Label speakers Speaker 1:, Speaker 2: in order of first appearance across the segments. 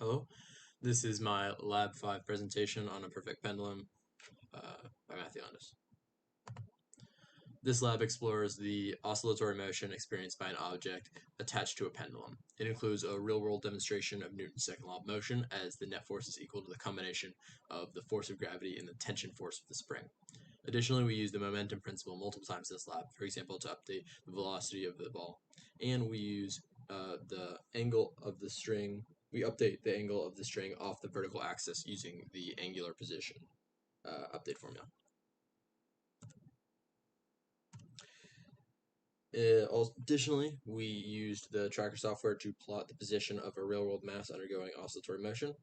Speaker 1: Hello, this is my Lab 5 presentation on a perfect pendulum by Matthew Landis. This lab explores the oscillatory motion experienced by an object attached to a pendulum. It includes a real-world demonstration of Newton's second law of motion, as the net force is equal to the combination of the force of gravity and the tension force of the spring. Additionally, we use the momentum principle multiple times in this lab, for example, to update the velocity of the ball. And we use the angle of the string. We update the angle of the string off the vertical axis using the angular position update formula. Additionally, we used the tracker software to plot the position of a real-world mass undergoing oscillatory motion.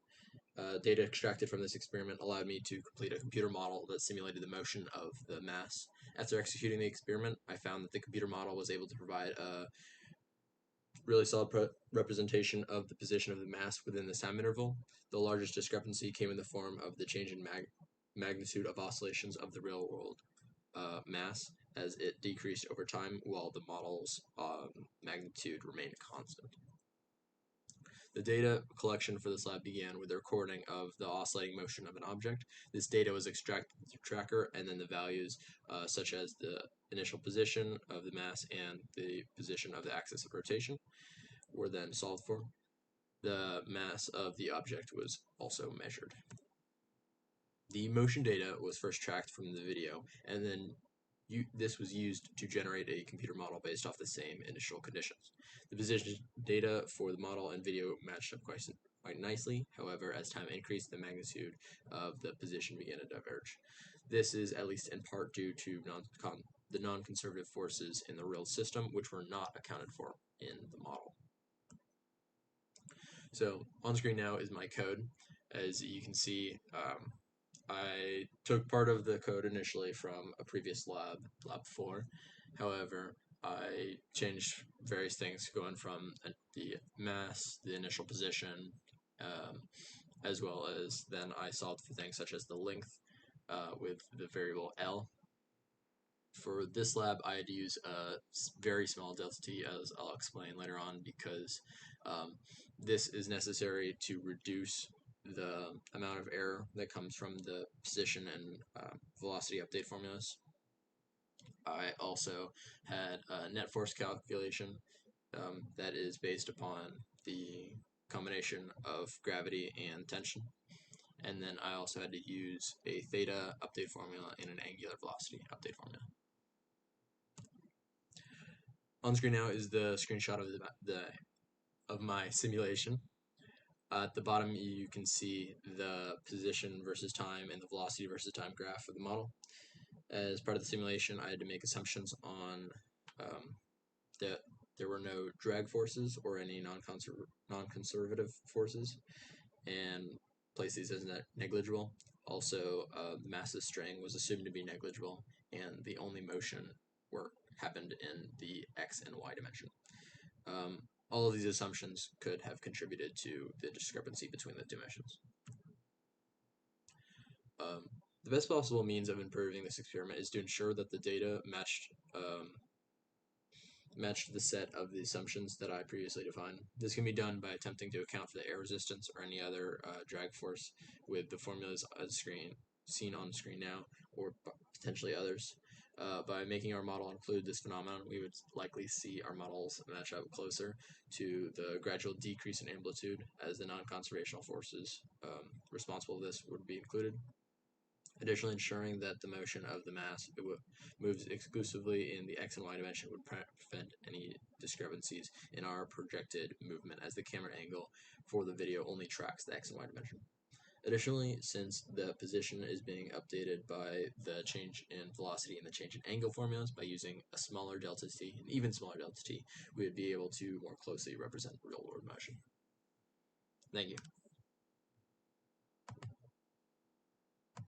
Speaker 1: Data extracted from this experiment allowed me to complete a computer model that simulated the motion of the mass. After executing the experiment, I found that the computer model was able to provide a really solid representation of the position of the mass within this time interval. The largest discrepancy came in the form of the change in magnitude of oscillations of the real-world mass, as it decreased over time while the model's magnitude remained constant. The data collection for this lab began with the recording of the oscillating motion of an object. This data was extracted through tracker, and then the values such as the initial position of the mass and the position of the axis of rotation were then solved for. The mass of the object was also measured. The motion data was first tracked from the video, and then this was used to generate a computer model based off the same initial conditions. The position data for the model and video matched up quite nicely. However, as time increased, the magnitude of the position began to diverge. This is at least in part due to the non-conservative forces in the real system, which were not accounted for in the model. So on screen now is my code. As you can see, I took part of the code initially from a previous lab, Lab 4. However, I changed various things going from the mass, the initial position, as well as then I solved for things such as the length with the variable L. For this lab, I had to use a very small delta t, as I'll explain later on, because this is necessary to reduce the amount of error that comes from the position and velocity update formulas. I also had a net force calculation that is based upon the combination of gravity and tension. And then I also had to use a theta update formula and an angular velocity update formula. On screen now is the screenshot of my simulation. At the bottom, you can see the position versus time and the velocity versus time graph of the model. As part of the simulation, I had to make assumptions on that there were no drag forces or any non-conservative forces, and place these as negligible. Also, the mass of the string was assumed to be negligible, and the only motion work happened in the x and y dimension. All of these assumptions could have contributed to the discrepancy between the dimensions. The best possible means of improving this experiment is to ensure that the data matched the set of the assumptions that I previously defined. This can be done by attempting to account for the air resistance or any other drag force with the formulas seen on screen now, or potentially others. By making our model include this phenomenon, we would likely see our models match up closer to the gradual decrease in amplitude, as the non-conservational forces responsible for this would be included. Additionally, ensuring that the motion of the mass moves exclusively in the x and y dimension would prevent any discrepancies in our projected movement, as the camera angle for the video only tracks the x and y dimension. Additionally, since the position is being updated by the change in velocity and the change in angle formulas, by using a smaller delta t, an even smaller delta t, we would be able to more closely represent real-world motion. Thank you.